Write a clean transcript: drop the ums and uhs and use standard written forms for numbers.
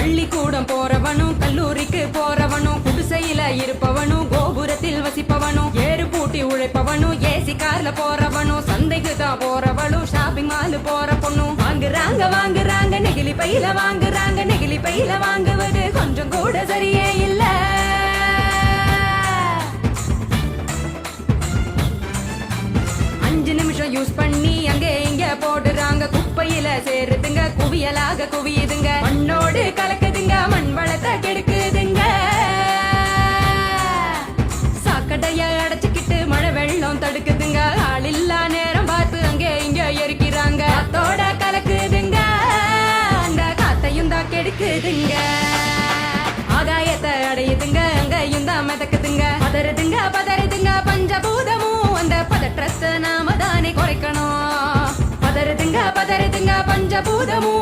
பள்ளிக்கூடம் போறவனும் கல்லூரிக்கு போறவனும் குடிசையில இருப்பவனும் கோபுரத்தில் வசிப்பவனும் ஏறு பூட்டி உழைப்பவனும் ஏசி கார்ல போறவனும் சந்தைக்கு தான் போறவளும் ஷாப்பிங் மால் போற பொண்ணும் வாங்குறாங்க நெகிழி பையில வாங்குறாங்க நெகிழி பையில வாங்குவது கொஞ்சம் கூட சரியே இல்ல. அஞ்சு நிமிஷம் யூஸ் பண்ணி அங்க இங்க போடுறாங்க குப்பையில சேருதுங்க குவியலாக குவியுதுங்க மண்ணோடு கலக்குதுங்க மண் வளத்தை கெடுக்குதுங்க. சாக்கடைய அடைச்சுக்கிட்டு மழை வெள்ளம் தடுக்குதுங்க ஆள் இல்லா நேரம் பார்த்து அங்க இங்க எரிக்கிறாங்க காத்தோட கலக்குதுங்க அந்த காத்தையும் தான் கெடுக்குதுங்க. ஆகாயத்தை அடையுதுங்க அங்கேயும் தான் மிதக்குதுங்க பதறுதுங்க பஞ்சபூதமும் அந்த பதற்றத்தை நாம தானே குறைக்கணும். பதறுதுங்க பஞ்சபூதமும்